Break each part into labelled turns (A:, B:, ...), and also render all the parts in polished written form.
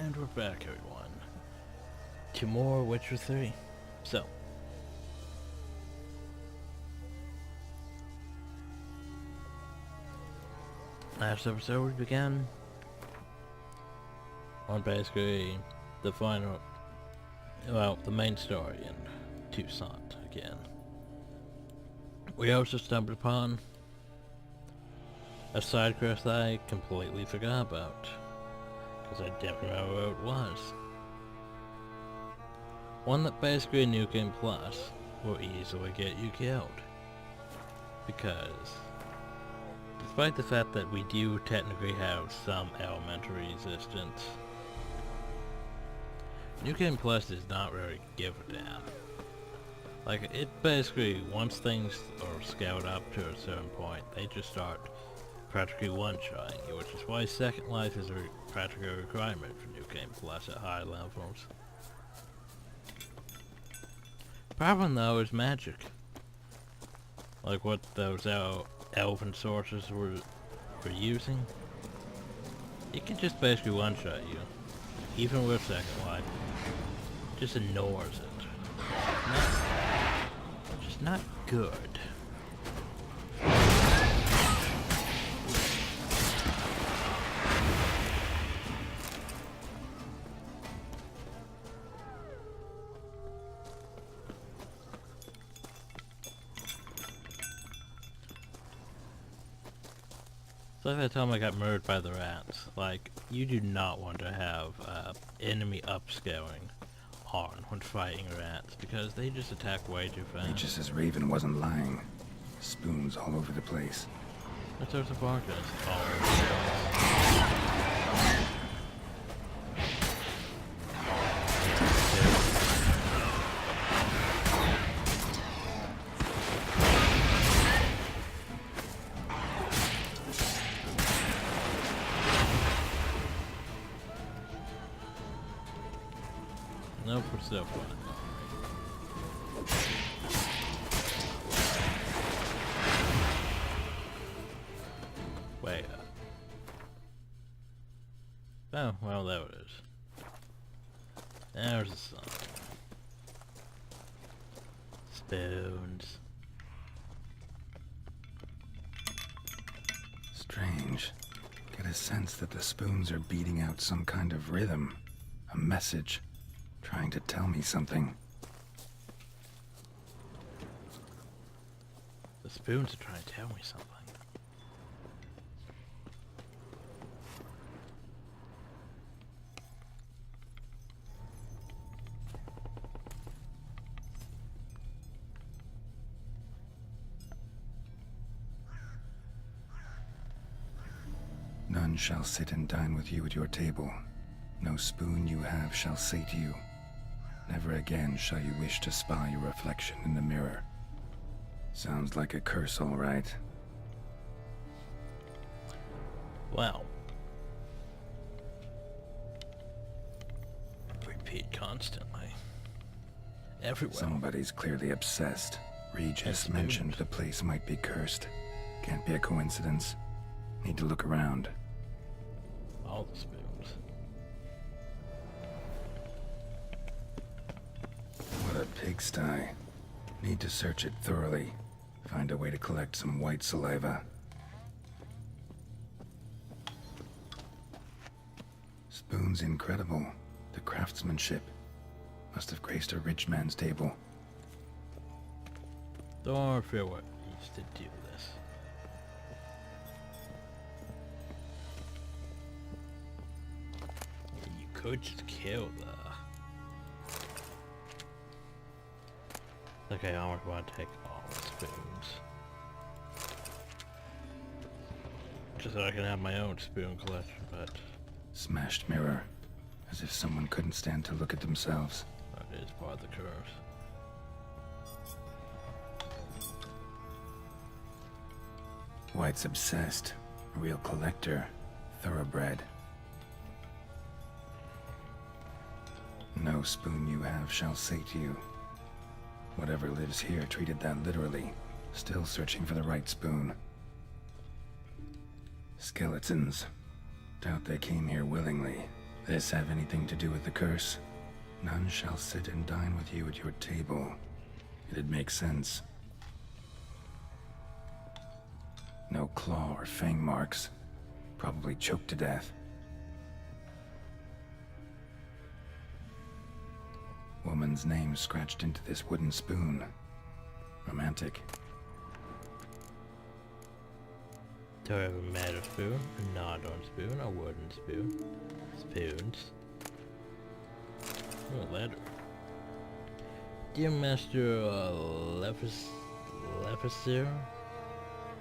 A: And we're back, everyone, to more Witcher 3. So, last episode we began on basically the final, well, the main story in Toussaint again. We also stumbled upon a side quest that I completely forgot about, because I didn't remember where it was. One that basically New Game Plus will easily get you killed, because despite the fact that we do technically have some elemental resistance, New Game Plus does not really give a damn. Like, it basically, once things are scaled up to a certain point, they just start practically one-shotting you, which is why Second Life is practically a requirement for New Game Plus at high levels. Problem though is magic. Like what those elven sorcerers were using. It can just basically one-shot you, even with Second Life. Just ignores it. Just not good. So like that time I got murdered by the rats. Like, you do not want to have enemy upscaling on when fighting rats, because they just attack way too fast.
B: Regis' says Raven wasn't lying. Spoons all over the place.
A: That's there's a podcast all over the place. Nope, we're still fine. Way up. Oh, well, there it is. There's the sun. Spoons.
B: Strange. Get a sense that the spoons are beating out some kind of rhythm. A message. Trying to tell me something.
A: The spoons are trying to tell me something.
B: None shall sit and dine with you at your table. No spoon you have shall say to you, never again shall you wish to spy your reflection in the mirror. Sounds like a curse, all right.
A: Well. Repeat constantly. Everywhere.
B: Somebody's clearly obsessed. Regis mentioned the place might be cursed. Can't be a coincidence. Need to look around.
A: All the spoons.
B: What a pigsty. Need to search it thoroughly. Find a way to collect some white saliva. Spoon's incredible. The craftsmanship. Must have graced a rich man's table.
A: Don't feel what needs to do this. You could just kill the... Okay, I almost want to take all the spoons. Just so I can have my own spoon collection, but...
B: Smashed mirror. As if someone couldn't stand to look at themselves.
A: that is part of the curse.
B: White's obsessed. A real collector. Thoroughbred. No spoon you have shall say to you. Whatever lives here treated that literally. Still searching for the right spoon. Skeletons. Doubt they came here willingly. This have anything to do with the curse? None shall sit and dine with you at your table. It'd make sense. No claw or fang marks. Probably choked to death. Woman's name scratched into this wooden spoon. Romantic.
A: Do I have a metal spoon, a nod-on spoon, a wooden spoon? Spoons. Oh, a letter. Dear Master Lephasir,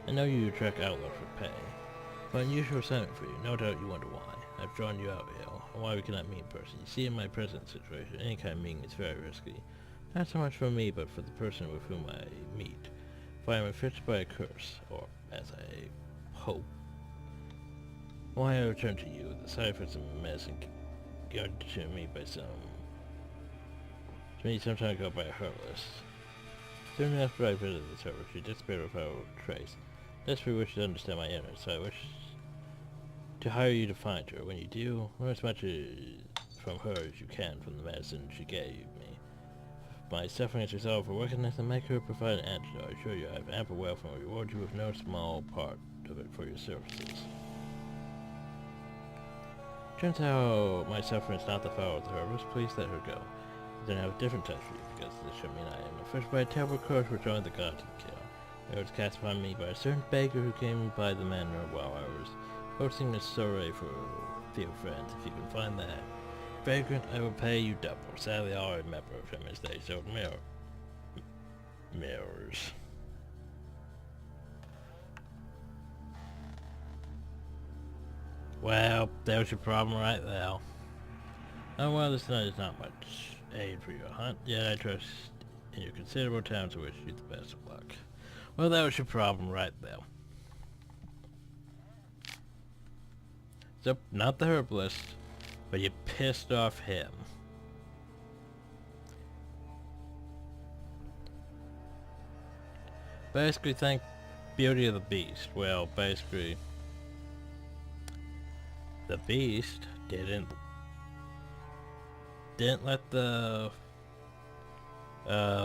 A: I know you track outlaws for pay. For unusual assignment for you, no doubt you wonder why. I've drawn you out here, and why we cannot meet in person. You see, in my present situation, any kind of meeting is very risky. Not so much for me, but for the person with whom I meet. If I am afflicted by a curse, or as I hope, why I return to you, the side effects of medicine given to me by some... To me, some time ago by a herbalist. Soon after I visited this herbalist, she disappeared without a trace. Desperately wish to understand my inner, so I wish to hire you to find her. When you do, learn as much from her as you can from the medicine she gave me. If my suffering is resolved for wickedness, and make her provide an antidote. I assure you I have ample wealth and will reward you with no small part of it for your services. Turns out my suffering is not the fault of the herbalist. Please let her go. Then I have a different touch for you, because this should mean I am afflicted by a terrible curse which only the gods can kill. It was cast upon me by a certain beggar who came by the manor while I was hosting a soiree for a few friends. If you can find that vagrant, I will pay you double. Sadly, all I remember of him is that he sold mirrors. Well, there's your problem right there. Oh well, this night is not much aid for your hunt, yet I trust in your considerable talent to wish you the best of luck. Well, that was your problem right there. So, not the herbalist, but you pissed off him. Basically, thank Beauty of the Beast. Well, basically, the Beast didn't let the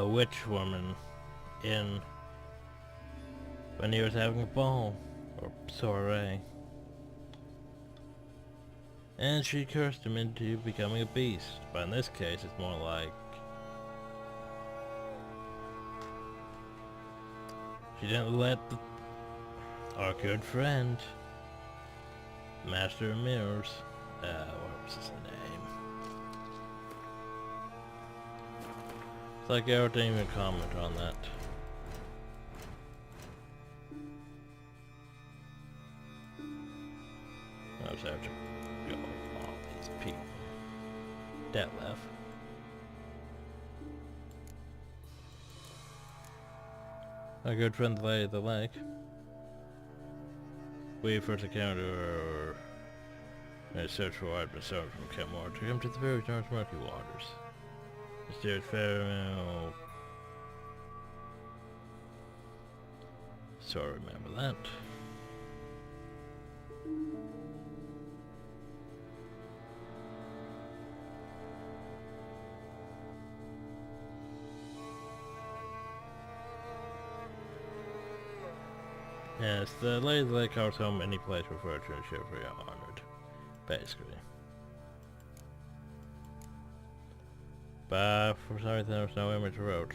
A: witch woman in when he was having a ball or soiree, and she cursed him into becoming a beast. But in this case, it's more like she didn't let our good friend Master of Mirrors, what was his name? It's like I didn't even comment on that. I just have to go over all these people. That left. Our good friend the Lady of the Lake. We first encountered a search for art bestowed from Kemore to come to the very dark murky waters. Mysterious pharaoh. So I remember that. Yes, the Lady of the Lake calls home any place where fortune and chivalry are honored, basically. But for some reason there was no image of Roach.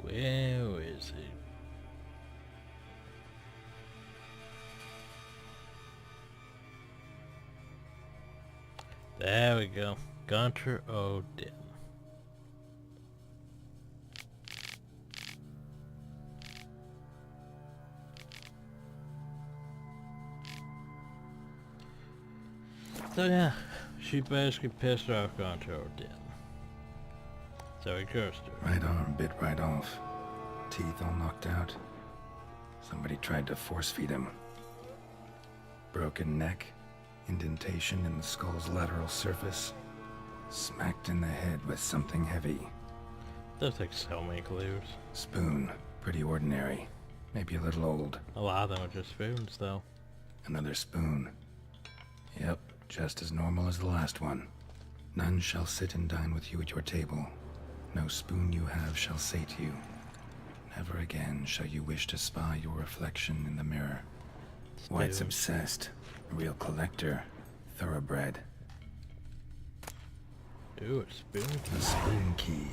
A: Where is he? There we go. Gunter Odin. So yeah, she basically pissed off Gunter Odin. So he cursed her.
B: Right arm bit right off. Teeth all knocked out. Somebody tried to force feed him. Broken neck. Indentation in the skull's lateral surface. Smacked in the head with something heavy.
A: There's like so many clues.
B: Spoon. Pretty ordinary. Maybe a little old.
A: A lot of them are just spoons, though.
B: Another spoon. Yep, just as normal as the last one. None shall sit and dine with you at your table. No spoon you have shall say to you, never again shall you wish to spy your reflection in the mirror. White's
A: Spoon.
B: obsessed. A real collector. Thoroughbred.
A: Ooh, a spoon.
B: A spoon key.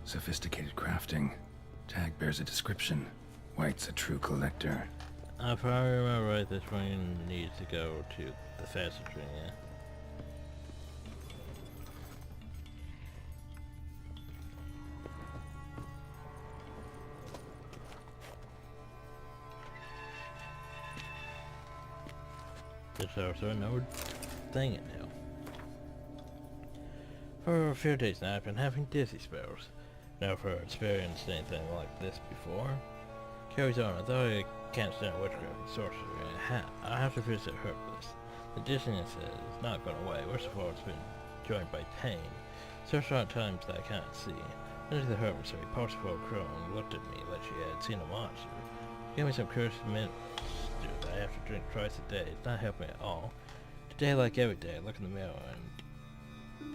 B: Sophisticated crafting. Tag bears a description. White's a true collector.
A: If I remember right, this one needs to go to the fastest ring, yeah. There's also another thing in now. For a few days now, I've been having dizzy spells. Never experienced anything like this before. Carries on, although I can't stand witchcraft and sorcery, I have to visit Herbalist. The dizziness is not gone away. Worst of all, it's been joined by pain. Searched out times that I can't see. Into the herbalist, a powerful crone looked at me like she had seen a monster. Gave me some cursed mint stew that I have to drink twice a day. It's not helping at all. Today, like every day, I look in the mirror and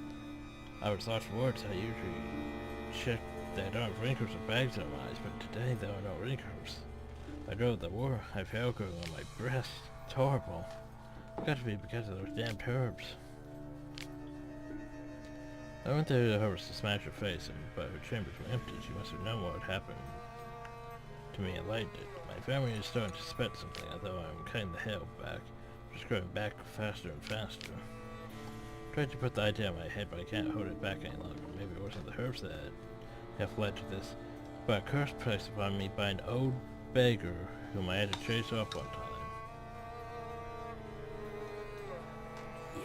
A: I was lost for words. I usually check that there aren't wrinkles or bags on my eyes, but today there are no wrinkles. I drove the war. I have hair growing on my breast. It's horrible. It's got to be because of those damn herbs. I went there to the herbs to smash her face, but her chambers were empty. She must have known what had happened to me and lightened it. My family is starting to suspect something, although I'm cutting the hair back. Just growing back faster and faster. Tried to put the idea in my head, but I can't hold it back any longer. Maybe it wasn't the herbs that have led to this, but a curse placed upon me by an old beggar whom I had to chase off one time.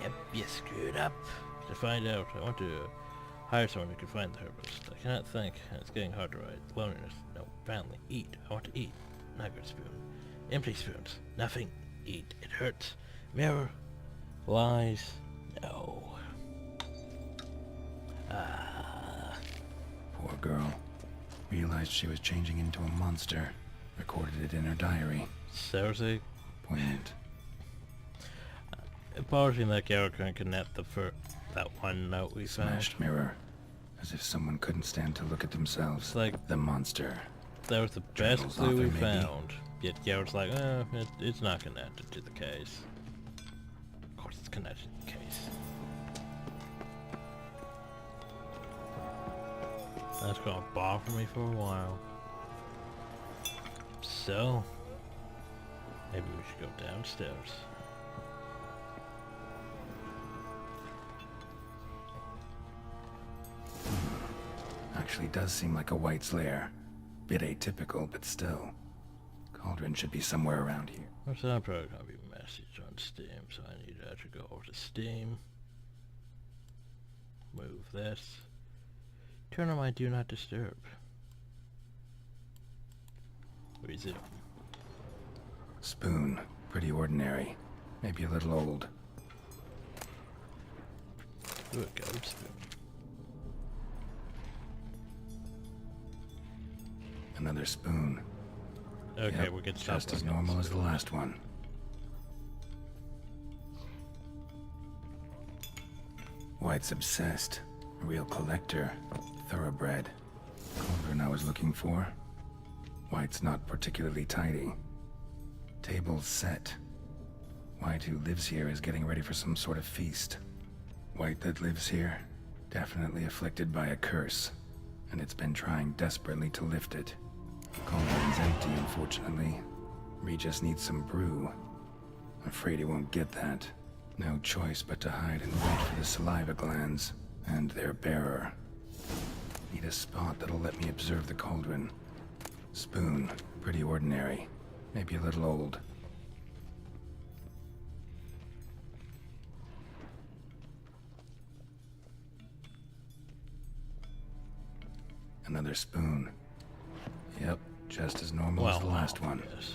A: Yep, you screwed up. To find out, I want to hire someone who can find the herbalist. I cannot think, and it's getting hard to write. Loneliness. No, family. Eat. I want to eat. Not good spoon. Empty spoons. Nothing. Eat. It hurts. Mirror. Lies. No.
B: Poor girl. Realized she was changing into a monster. Recorded it in her diary.
A: Seriously?
B: Poignant.
A: Apology that Garrett couldn't connect that one note we found.
B: Smashed mirror. As if someone couldn't stand to look at themselves.
A: It's like
B: the monster.
A: that was the best
B: Journal's
A: clue we
B: author, maybe.
A: found. Yet Garrett's like, it's not connected to the case. Of course it's connected to the case. That's gonna bother me for a while. So, maybe we should go downstairs.
B: Actually does seem like a White's lair. Bit atypical, but still. Cauldron should be somewhere around here.
A: So I'm probably gonna be a message on Steam, so I need to actually go over to Steam. Move this. Turn on my Do Not Disturb. Resume.
B: Spoon. Pretty ordinary. Maybe a little old.
A: Ooh, a goat spoon.
B: Another spoon.
A: Okay,
B: Yep,
A: we can stop.
B: just as
A: looking at
B: normal as the
A: spoons.
B: last one. White's obsessed. A real collector. Thoroughbred. Cauldron I was looking for. White's not particularly tidy. Table's set. White who lives here is getting ready for some sort of feast. White that lives here, definitely afflicted by a curse, and it's been trying desperately to lift it. Cauldron's empty, unfortunately. Regis needs some brew. Afraid he won't get that. No choice but to hide and wait for the saliva glands and their bearer. Need a spot that'll let me observe the cauldron. Spoon, pretty ordinary. Maybe a little old. Another spoon. Yep, just as normal as the last one.
A: Yes.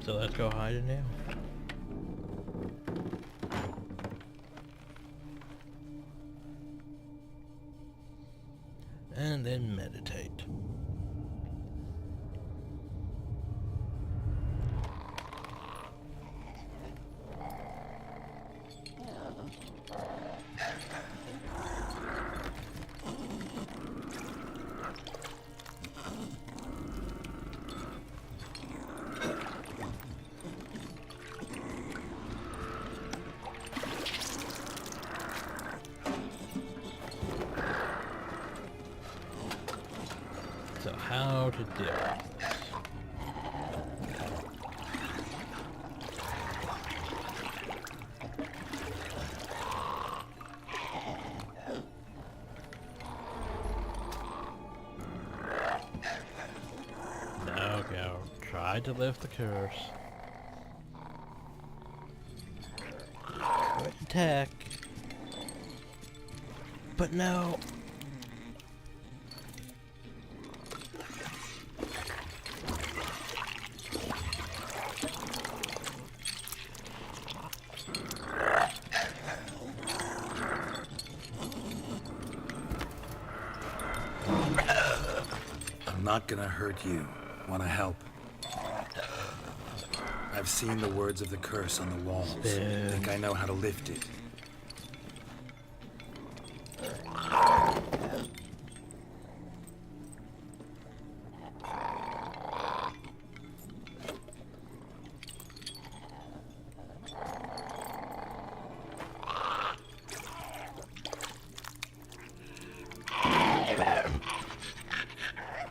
A: So let's go hide in there. and then meditate. So how to deal with this? No, go. Try to lift the curse. Attack. But no.
B: I'm not gonna hurt you. Wanna help? I've seen the words of the curse on the walls. Think I know how to lift it.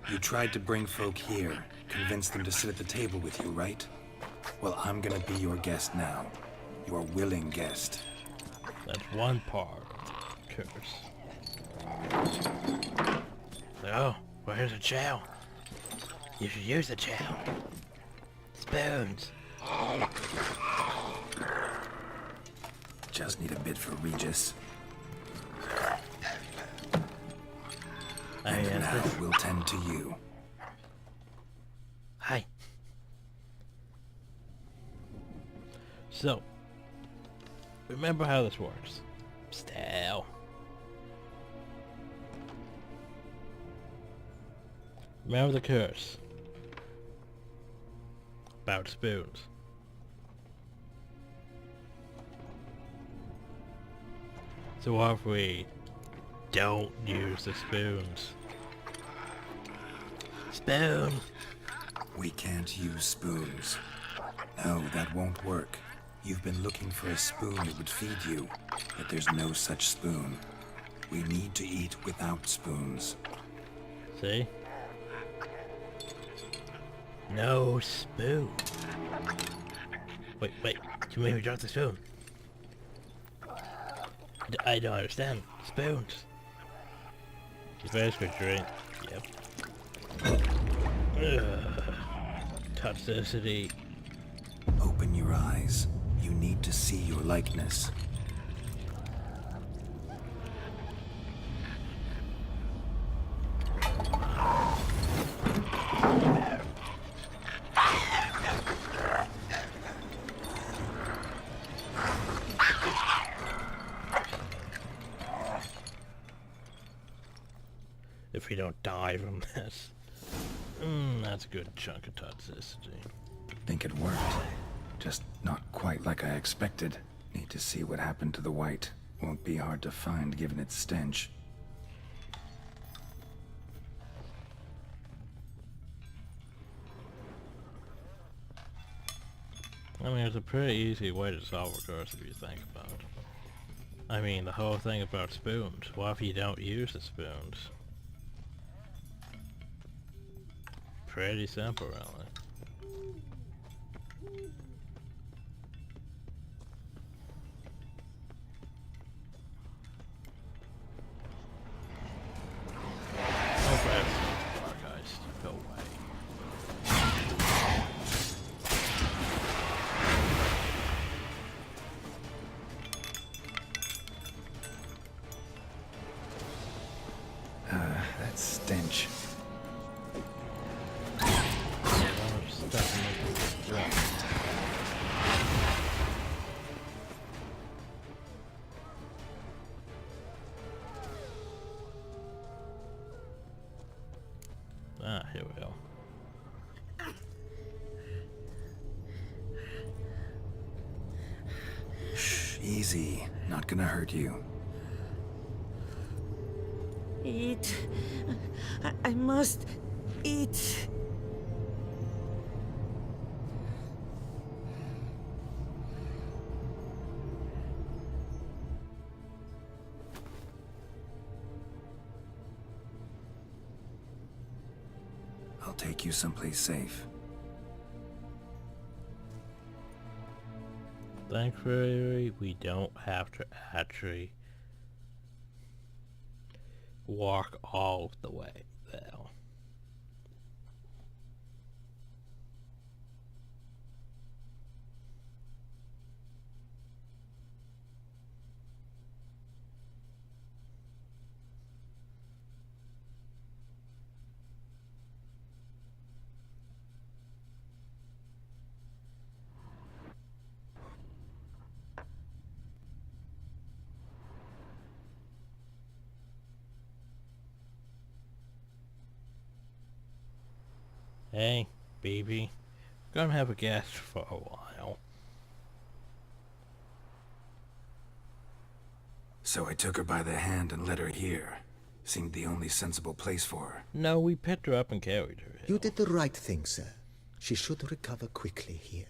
B: You tried to bring folk here, convince them to sit at the table with you, right? Well, I'm gonna be your guest now. Your willing guest.
A: That's one part of the curse. Oh, where's the chow? You should use the chow. Spoons.
B: Just need a bit for Regis. And now we'll tend to you.
A: Hi. So, remember how this works. Stale. Remember the curse. About spoons. So what if we don't use the spoons? Spoon!
B: We can't use spoons. No, that won't work. You've been looking for a spoon that would feed you, but there's no such spoon. We need to eat without spoons.
A: See? No spoon. Wait, you made me drop the spoon. I don't understand. Spoons. You first good drink. Yep. Ugh. Toxicity.
B: Open your eyes. You need to see your likeness.
A: If we don't die from this. That's a good chunk of toxicity.
B: Think it worked. Just not quite like I expected. Need to see what happened to the white. Won't be hard to find given its stench.
A: I mean, it's a pretty easy way to solve a curse if you think about it. I mean, the whole thing about spoons. What if you don't use the spoons? Pretty simple, really. Oh, for everything, guys, go away.
B: That stench.
A: Here we go.
B: Shh, easy. Not gonna hurt you.
C: Eat. I must eat.
B: I'll take you someplace safe.
A: Thankfully, we don't have to actually walk all the way there. Hey, baby. Gonna have a guest for a while.
B: So I took her by the hand and led her here. Seemed the only sensible place for her.
A: No, we picked her up and carried her here.
D: You did the right thing, sir. She should recover quickly here.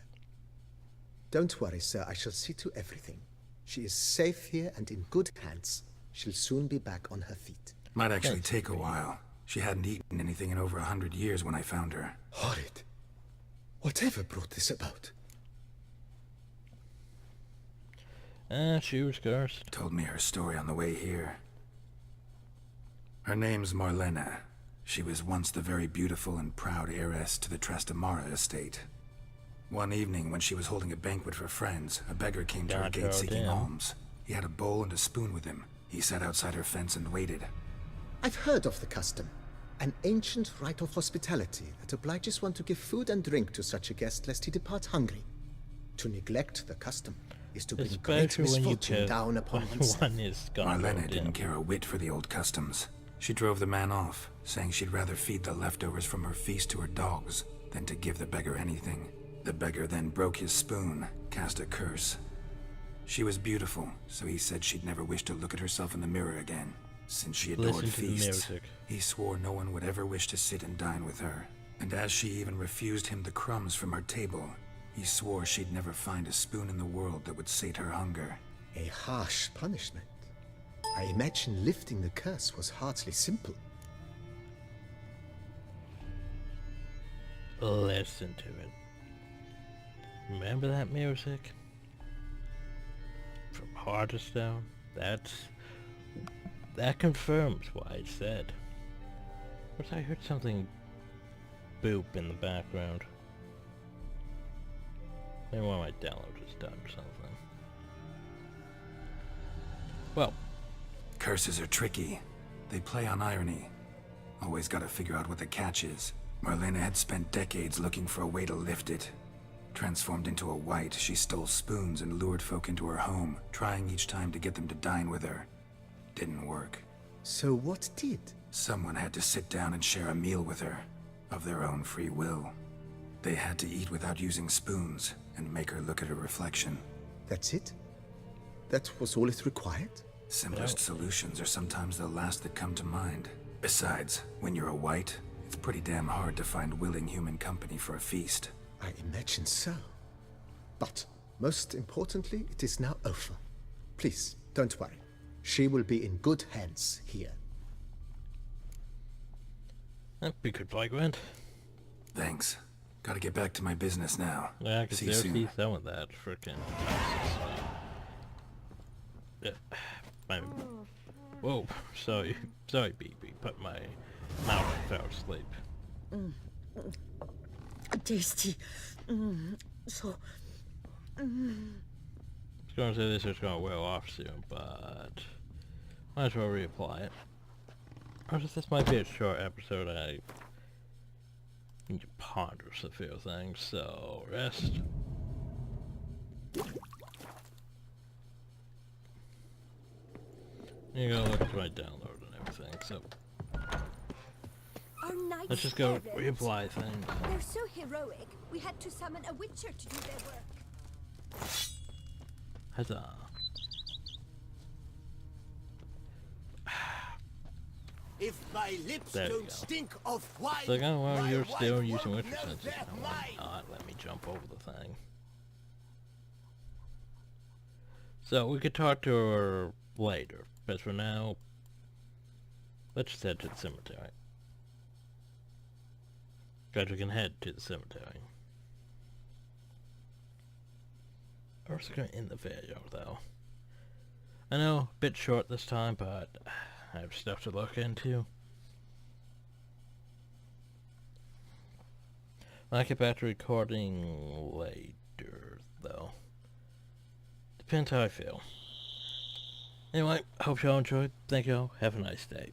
D: Don't worry, sir. I shall see to everything. She is safe here and in good hands. She'll soon be back on her feet.
B: Might actually take a while. She hadn't eaten anything in over 100 years when I found her.
D: Horrid. Whatever brought this about?
A: She was cursed.
B: Told me her story on the way here. Her name's Marlena. She was once the very beautiful and proud heiress to the Trastamara estate. One evening, when she was holding a banquet for friends, a beggar came to her gate seeking alms. He had a bowl and a spoon with him. He sat outside her fence and waited.
D: I've heard of the custom. An ancient rite of hospitality that obliges one to give food and drink to such a guest lest he depart hungry. To neglect the custom is to bring great
A: Especially when you
D: misfortune
A: put
D: down upon oneself.
A: one is gone.
B: Marlena didn't care a whit for the old customs. She drove the man off, saying she'd rather feed the leftovers from her feast to her dogs than to give the beggar anything. The beggar then broke his spoon, cast a curse. She was beautiful, so he said she'd never wish to look at herself in the mirror again. Since she adored
A: Listen to the
B: feasts,
A: music.
B: he swore no one would ever wish to sit and dine with her. And as she even refused him the crumbs from her table, he swore she'd never find a spoon in the world that would sate her hunger.
D: A harsh punishment. I imagine lifting the curse was hardly simple.
A: Listen to it. Remember that music? From Heart of Stone? That confirms what I said. But I heard something boop in the background. Maybe one of my downloads is done or something. Well,
B: Curses are tricky. They play on irony. Always gotta figure out what the catch is. Marlena had spent decades looking for a way to lift it. Transformed into a wight, she stole spoons and lured folk into her home, trying each time to get them to dine with her. Didn't work.
D: So what did?
B: Someone had to sit down and share a meal with her, of their own free will. They had to eat without using spoons, and make her look at her reflection.
D: That's it? That was all it required?
B: Simplest solutions are sometimes the last that come to mind. Besides, when you're a wight, it's pretty damn hard to find willing human company for a feast.
D: I imagine so. But, most importantly, it is now over. Please, don't worry. She will be in good hands here.
A: that'd be good playground.
B: Thanks. Gotta get back to my business now.
A: Yeah, I can
B: See you
A: see
B: soon.
A: some of that freaking. Whoa, sorry, BB, but my mouth fell asleep.
C: Tasty. So.
A: I was gonna say this is gonna wear off soon, but might as well reapply it. Or this might be a short episode. I need to ponder a few things, so rest. You gotta look at my download and everything, so
E: Our knights
A: Let's just go
E: errant.
A: reapply things.
E: They're so heroic, we had to summon a witcher to do their work.
A: Huzzah.
F: If my lips
A: There you
F: don't
A: go.
F: stink of wine,
A: It's like, oh well,
F: my
A: you're
F: wife
A: still using
F: won't
A: witcher
F: know
A: senses.
F: they're
A: No,
F: mine.
A: why not? Let me jump over the thing. So we could talk to her later, but for now, let's just head to the cemetery. Because we can head to the cemetery. We're also going to end the video, though. I know, a bit short this time, but I have stuff to look into. I'll get back to recording later, though. Depends how I feel. Anyway, hope y'all enjoyed. Thank y'all. Have a nice day.